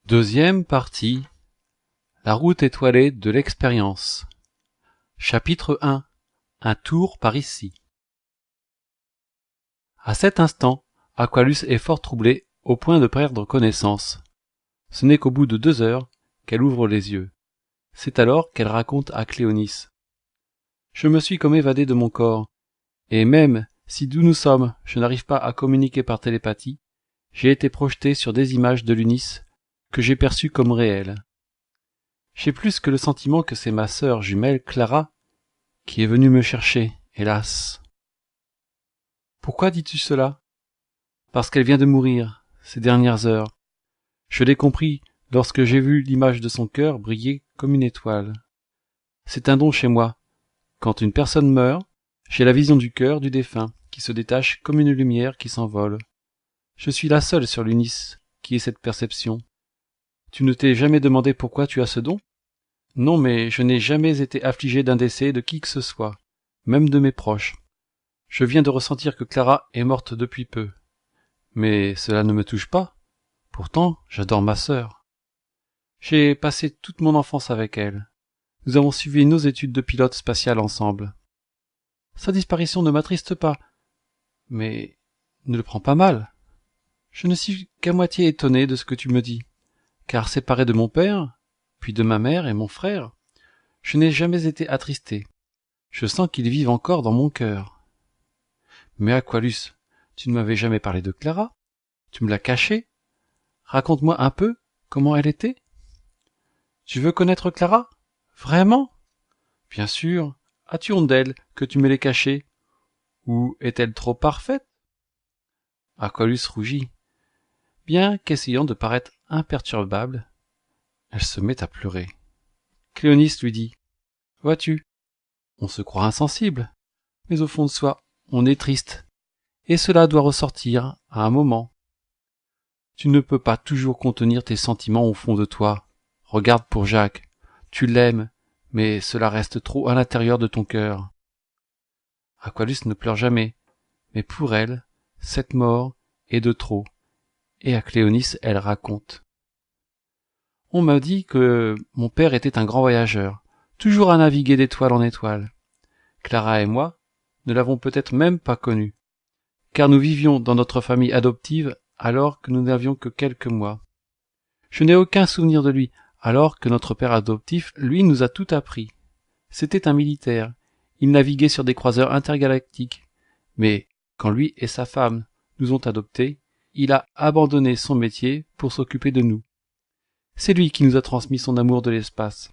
Deuxième partie. La route étoilée de l'expérience. Chapitre 1. Un tour par ici. À cet instant, Aqualus est fort troublée au point de perdre connaissance. Ce n'est qu'au bout de 2 heures qu'elle ouvre les yeux. C'est alors qu'elle raconte à Cléonis. Je me suis comme évadé de mon corps, et même si d'où nous sommes je n'arrive pas à communiquer par télépathie, j'ai été projeté sur des images de l'Unis que j'ai perçues comme réelles. J'ai plus que le sentiment que c'est ma sœur jumelle Clara qui est venue me chercher, hélas. Pourquoi dis-tu cela? Parce qu'elle vient de mourir, ces dernières heures. Je l'ai compris lorsque j'ai vu l'image de son cœur briller comme une étoile. C'est un don chez moi. Quand une personne meurt, j'ai la vision du cœur du défunt qui se détache comme une lumière qui s'envole. Je suis la seule sur l'Unis qui ait cette perception. Tu ne t'es jamais demandé pourquoi tu as ce don? Non, mais je n'ai jamais été affligé d'un décès de qui que ce soit, même de mes proches. Je viens de ressentir que Clara est morte depuis peu. Mais cela ne me touche pas. Pourtant, j'adore ma sœur. J'ai passé toute mon enfance avec elle. Nous avons suivi nos études de pilote spatial ensemble. Sa disparition ne m'attriste pas. Mais ne le prends pas mal. Je ne suis qu'à moitié étonné de ce que tu me dis. Car séparé de mon père, puis de ma mère et mon frère, je n'ai jamais été attristé. Je sens qu'ils vivent encore dans mon cœur. Mais Aqualus, tu ne m'avais jamais parlé de Clara? Tu me l'as cachée? Raconte-moi un peu comment elle était. Tu veux connaître Clara? Vraiment? Bien sûr. As-tu honte d'elle que tu me l'aies cachée? Ou est-elle trop parfaite? Aqualus rougit. Bien qu'essayant de paraître imperturbable, elle se met à pleurer. Cléonis lui dit. Vois-tu, on se croit insensible, mais au fond de soi, on est triste, et cela doit ressortir à un moment. Tu ne peux pas toujours contenir tes sentiments au fond de toi. Regarde pour Jacques, tu l'aimes, mais cela reste trop à l'intérieur de ton cœur. Aqualus ne pleure jamais, mais pour elle, cette mort est de trop, et à Cléonis elle raconte. On m'a dit que mon père était un grand voyageur, toujours à naviguer d'étoile en étoile. Clara et moi ne l'avons peut-être même pas connu, car nous vivions dans notre famille adoptive alors que nous n'avions que quelques mois. Je n'ai aucun souvenir de lui, alors que notre père adoptif, lui, nous a tout appris. C'était un militaire, il naviguait sur des croiseurs intergalactiques, mais quand lui et sa femme nous ont adoptés, il a abandonné son métier pour s'occuper de nous. C'est lui qui nous a transmis son amour de l'espace.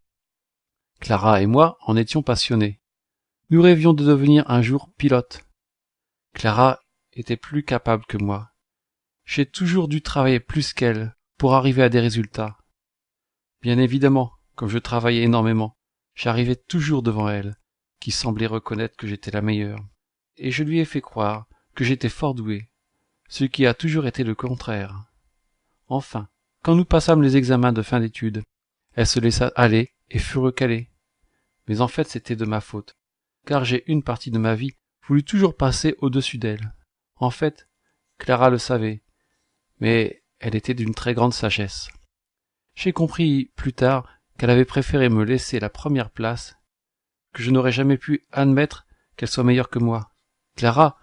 Clara et moi en étions passionnés. Nous rêvions de devenir un jour pilotes. Clara était plus capable que moi. J'ai toujours dû travailler plus qu'elle pour arriver à des résultats. Bien évidemment, comme je travaillais énormément, j'arrivais toujours devant elle, qui semblait reconnaître que j'étais la meilleure. Et je lui ai fait croire que j'étais fort doué, ce qui a toujours été le contraire. Enfin, quand nous passâmes les examens de fin d'études, elle se laissa aller et fut recalée. Mais en fait, c'était de ma faute, car j'ai une partie de ma vie voulu toujours passer au-dessus d'elle. En fait, Clara le savait, mais elle était d'une très grande sagesse. J'ai compris plus tard qu'elle avait préféré me laisser la première place, que je n'aurais jamais pu admettre qu'elle soit meilleure que moi. Clara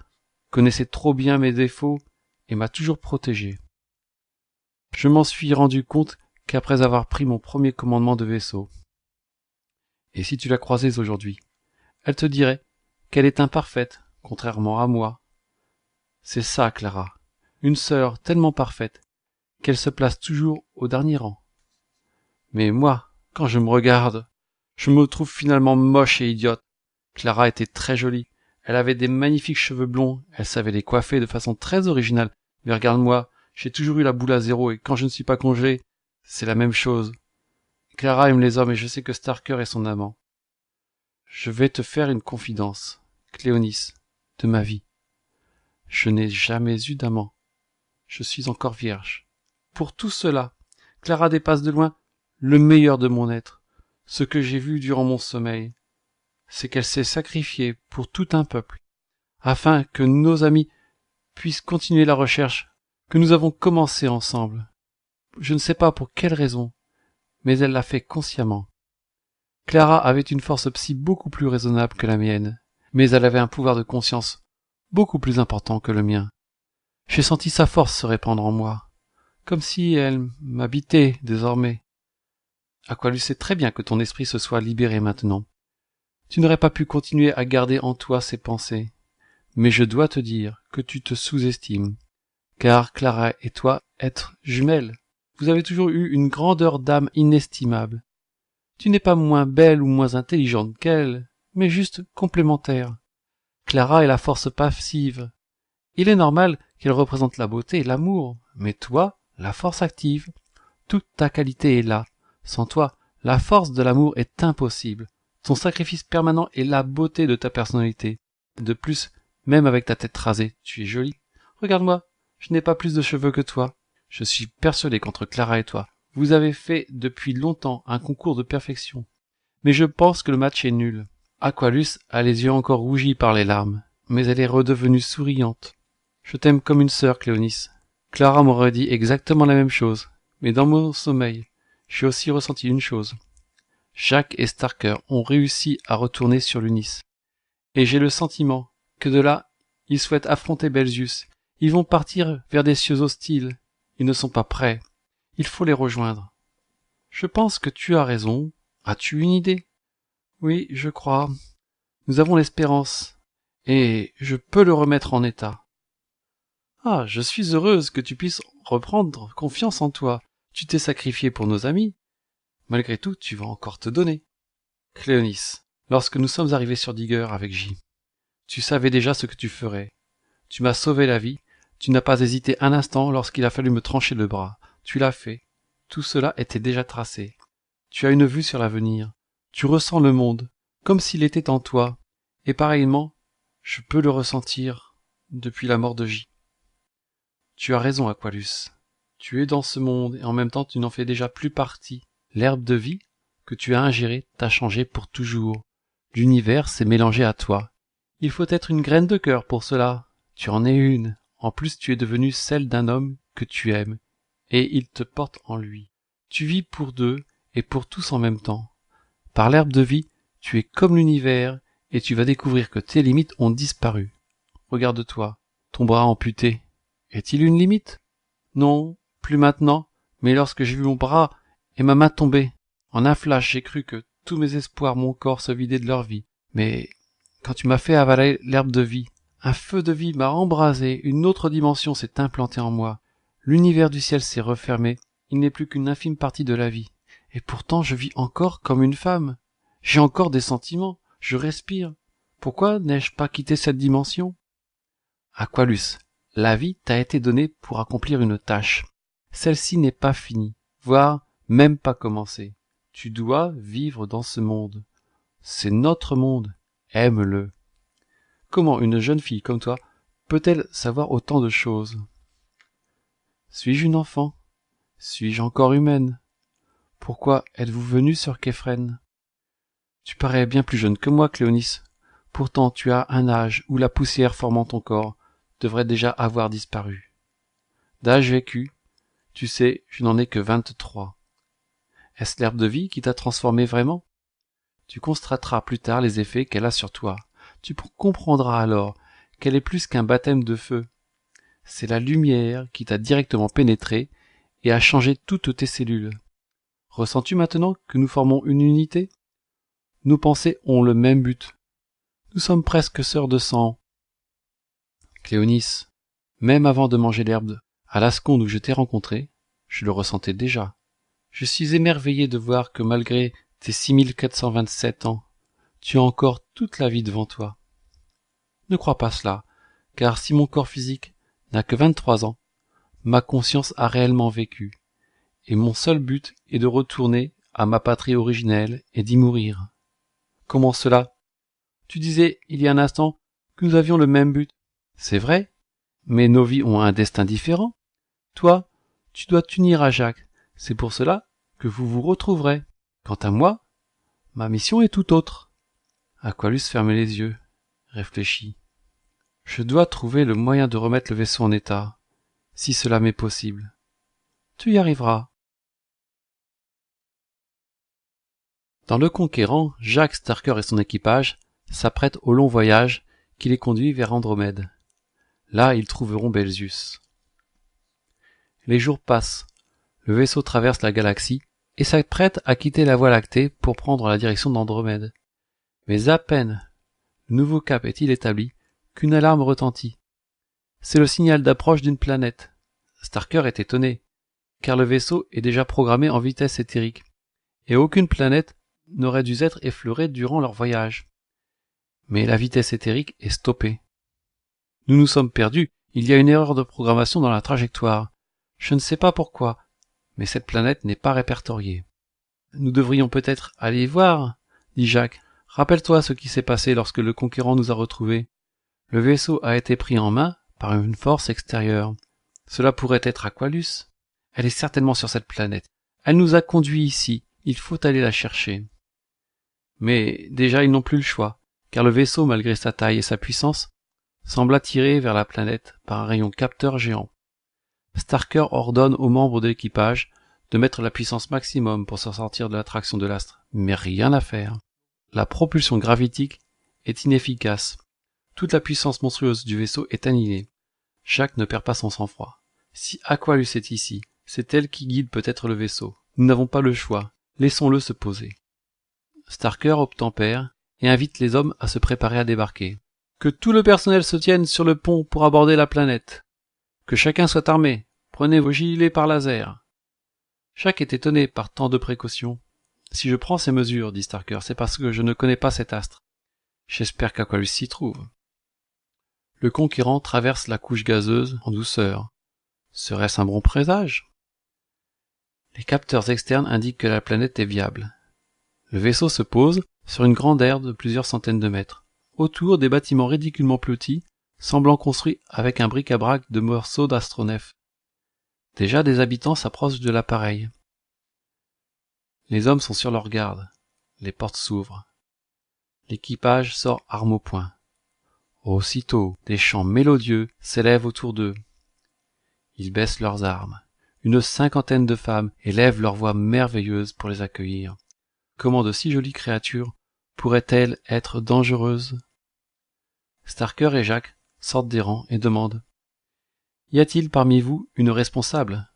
connaissait trop bien mes défauts et m'a toujours protégé. Je m'en suis rendu compte qu'après avoir pris mon premier commandement de vaisseau. Et si tu la croisais aujourd'hui, elle te dirait qu'elle est imparfaite, contrairement à moi. C'est ça, Clara, une sœur tellement parfaite qu'elle se place toujours au dernier rang. Mais moi, quand je me regarde, je me trouve finalement moche et idiote. Clara était très jolie, elle avait des magnifiques cheveux blonds, elle savait les coiffer de façon très originale, mais regarde-moi, j'ai toujours eu la boule à zéro et quand je ne suis pas congelé, c'est la même chose. Clara aime les hommes et je sais que Starker est son amant. Je vais te faire une confidence, Cléonis, de ma vie. Je n'ai jamais eu d'amant. Je suis encore vierge. Pour tout cela, Clara dépasse de loin le meilleur de mon être. Ce que j'ai vu durant mon sommeil, c'est qu'elle s'est sacrifiée pour tout un peuple, afin que nos amis puissent continuer la recherche que nous avons commencée ensemble. Je ne sais pas pour quelle raison, mais elle l'a fait consciemment. Clara avait une force psy beaucoup plus raisonnable que la mienne, mais elle avait un pouvoir de conscience beaucoup plus important que le mien. J'ai senti sa force se répandre en moi, comme si elle m'habitait désormais. Aqualus sait très bien que ton esprit se soit libéré maintenant. Tu n'aurais pas pu continuer à garder en toi ces pensées. Mais je dois te dire que tu te sous-estimes, car Clara et toi êtes jumelles. Vous avez toujours eu une grandeur d'âme inestimable. Tu n'es pas moins belle ou moins intelligente qu'elle, mais juste complémentaire. Clara est la force passive. Il est normal qu'elle représente la beauté et l'amour, mais toi, la force active. Toute ta qualité est là. Sans toi, la force de l'amour est impossible. Ton sacrifice permanent est la beauté de ta personnalité. De plus, même avec ta tête rasée, tu es jolie. Regarde-moi, je n'ai pas plus de cheveux que toi. Je suis persuadé qu'entre Clara et toi, vous avez fait depuis longtemps un concours de perfection. Mais je pense que le match est nul. Aqualus a les yeux encore rougis par les larmes, mais elle est redevenue souriante. Je t'aime comme une sœur, Cléonis. Clara m'aurait dit exactement la même chose, mais dans mon sommeil, j'ai aussi ressenti une chose. Jack et Starker ont réussi à retourner sur l'Unis. Et j'ai le sentiment que de là, ils souhaitent affronter Belzius. Ils vont partir vers des cieux hostiles. Ils ne sont pas prêts. Il faut les rejoindre. Je pense que tu as raison. As-tu une idée? Oui, je crois. Nous avons l'espérance. Et je peux le remettre en état. Ah, je suis heureuse que tu puisses reprendre confiance en toi. Tu t'es sacrifié pour nos amis. Malgré tout, tu vas encore te donner. Cléonis, lorsque nous sommes arrivés sur Digger avec J, tu savais déjà ce que tu ferais. Tu m'as sauvé la vie. Tu n'as pas hésité un instant lorsqu'il a fallu me trancher le bras. Tu l'as fait. Tout cela était déjà tracé. Tu as une vue sur l'avenir. Tu ressens le monde, comme s'il était en toi. Et pareillement, je peux le ressentir depuis la mort de J. Tu as raison, Aqualus. Tu es dans ce monde et en même temps tu n'en fais déjà plus partie. L'herbe de vie que tu as ingérée t'a changé pour toujours. L'univers s'est mélangé à toi. Il faut être une graine de cœur pour cela. Tu en es une. En plus, tu es devenue celle d'un homme que tu aimes, et il te porte en lui. Tu vis pour deux et pour tous en même temps. Par l'herbe de vie, tu es comme l'univers, et tu vas découvrir que tes limites ont disparu. Regarde-toi, ton bras amputé. Est-il une limite? Non, plus maintenant, mais lorsque j'ai vu mon bras et ma main tomber, en un flash j'ai cru que tous mes espoirs, mon corps se vidaient de leur vie. Mais quand tu m'as fait avaler l'herbe de vie, un feu de vie m'a embrasé, une autre dimension s'est implantée en moi. L'univers du ciel s'est refermé, il n'est plus qu'une infime partie de la vie. Et pourtant je vis encore comme une femme. J'ai encore des sentiments, je respire. Pourquoi n'ai-je pas quitté cette dimension? Aqualus, la vie t'a été donnée pour accomplir une tâche. Celle-ci n'est pas finie, voire même pas commencée. Tu dois vivre dans ce monde. C'est notre monde. Aime-le. Comment une jeune fille comme toi peut-elle savoir autant de choses? Suis-je une enfant? Suis-je encore humaine? Pourquoi êtes-vous venue sur Képhren? Tu parais bien plus jeune que moi, Cléonis. Pourtant tu as un âge où la poussière formant ton corps devrait déjà avoir disparu. D'âge vécu, tu sais, je n'en ai que 23. Est-ce l'herbe de vie qui t'a transformé vraiment? Tu constateras plus tard les effets qu'elle a sur toi. Tu comprendras alors qu'elle est plus qu'un baptême de feu. C'est la lumière qui t'a directement pénétré et a changé toutes tes cellules. Ressens-tu maintenant que nous formons une unité? Nos pensées ont le même but. Nous sommes presque sœurs de sang. Cléonis, même avant de manger l'herbe, à la seconde où je t'ai rencontré, je le ressentais déjà. Je suis émerveillé de voir que malgré tes 6427 ans, tu as encore toute la vie devant toi. Ne crois pas cela, car si mon corps physique n'a que 23 ans, ma conscience a réellement vécu, et mon seul but est de retourner à ma patrie originelle et d'y mourir. Comment cela? Tu disais, il y a un instant, que nous avions le même but. C'est vrai, mais nos vies ont un destin différent. Toi, tu dois t'unir à Jacques, c'est pour cela que vous vous retrouverez. Quant à moi, ma mission est tout autre. Aqualus fermait les yeux, réfléchit. Je dois trouver le moyen de remettre le vaisseau en état, si cela m'est possible. Tu y arriveras. Dans le Conquérant, Jacques, Starker et son équipage s'apprêtent au long voyage qui les conduit vers Andromède. Là, ils trouveront Belzius. Les jours passent. Le vaisseau traverse la galaxie et s'apprête à quitter la Voie lactée pour prendre la direction d'Andromède. Mais à peine le nouveau cap est-il établi qu'une alarme retentit. C'est le signal d'approche d'une planète. Starker est étonné, car le vaisseau est déjà programmé en vitesse éthérique, et aucune planète n'aurait dû être effleurée durant leur voyage. Mais la vitesse éthérique est stoppée. Nous nous sommes perdus, il y a une erreur de programmation dans la trajectoire. Je ne sais pas pourquoi, mais cette planète n'est pas répertoriée. Nous devrions peut-être aller y voir, dit Jacques. Rappelle-toi ce qui s'est passé lorsque le Conquérant nous a retrouvés. Le vaisseau a été pris en main par une force extérieure. Cela pourrait être Aqualus. Elle est certainement sur cette planète. Elle nous a conduits ici, il faut aller la chercher. Mais déjà ils n'ont plus le choix, car le vaisseau, malgré sa taille et sa puissance, semble attiré vers la planète par un rayon capteur géant. Starker ordonne aux membres de l'équipage de mettre la puissance maximum pour s'en sortir de l'attraction de l'astre, mais rien à faire. La propulsion gravitique est inefficace. Toute la puissance monstrueuse du vaisseau est annihilée. Jacques ne perd pas son sang-froid. Si Aqualus est ici, c'est elle qui guide peut-être le vaisseau. Nous n'avons pas le choix. Laissons-le se poser. Starker obtempère et invite les hommes à se préparer à débarquer. Que tout le personnel se tienne sur le pont pour aborder la planète. Que chacun soit armé. Prenez vos gilets par laser. Jacques est étonné par tant de précautions. Si je prends ces mesures, dit Starker, c'est parce que je ne connais pas cet astre. J'espère qu'Aqualus s'y trouve. Le Conquérant traverse la couche gazeuse en douceur. Serait-ce un bon présage? Les capteurs externes indiquent que la planète est viable. Le vaisseau se pose sur une grande aire de plusieurs centaines de mètres. Autour, des bâtiments ridiculement petits, semblant construits avec un bric-à-brac de morceaux d'astronefs. Déjà des habitants s'approchent de l'appareil. Les hommes sont sur leur garde. Les portes s'ouvrent. L'équipage sort arme au poing. Aussitôt, des chants mélodieux s'élèvent autour d'eux. Ils baissent leurs armes. Une cinquantaine de femmes élèvent leurs voix merveilleuses pour les accueillir. Comment de si jolies créatures pourraient-elles être dangereuses? Starker et Jacques sortent des rangs et demandent « Y a-t-il parmi vous une responsable?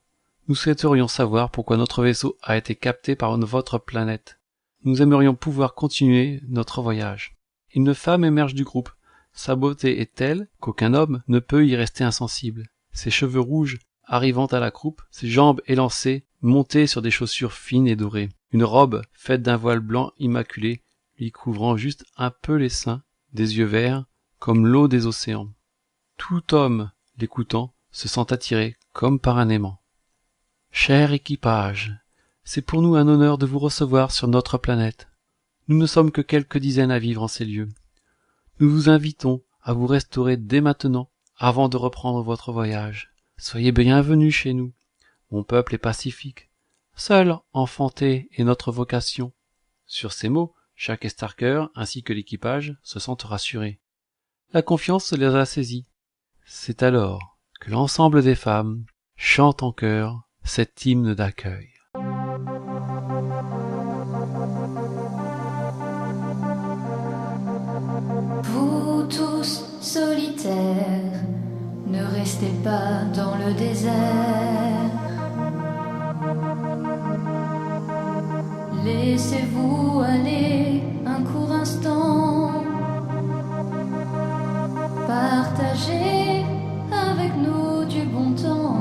Nous souhaiterions savoir pourquoi notre vaisseau a été capté par votre planète. Nous aimerions pouvoir continuer notre voyage. » Une femme émerge du groupe. Sa beauté est telle qu'aucun homme ne peut y rester insensible. Ses cheveux rouges arrivant à la croupe, ses jambes élancées, montées sur des chaussures fines et dorées. Une robe faite d'un voile blanc immaculé, lui couvrant juste un peu les seins, des yeux verts, comme l'eau des océans. Tout homme, l'écoutant, se sent attiré comme par un aimant. Cher équipage, c'est pour nous un honneur de vous recevoir sur notre planète. Nous ne sommes que quelques dizaines à vivre en ces lieux. Nous vous invitons à vous restaurer dès maintenant, avant de reprendre votre voyage. Soyez bienvenus chez nous. Mon peuple est pacifique. Seul enfanté est notre vocation. Sur ces mots, Jacques et Starker, ainsi que l'équipage, se sentent rassurés. La confiance les a saisis. C'est alors que l'ensemble des femmes chante en chœur cet hymne d'accueil. Vous tous solitaires, ne restez pas dans le désert. Laissez-vous aller un court instant. Partagez avec nous du bon temps.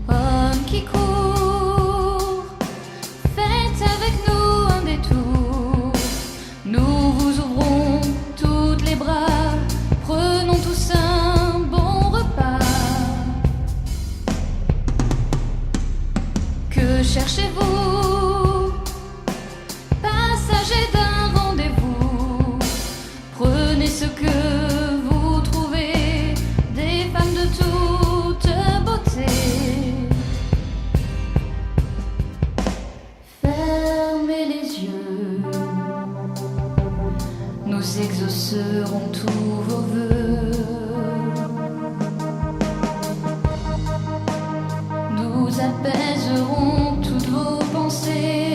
Homme qui court, faites avec nous un détour. Nous vous ouvrons toutes les bras. Prenons tous un bon repas. Que cherchez-vous? exaucerons tous vos vœux. Nous apaiserons toutes vos pensées.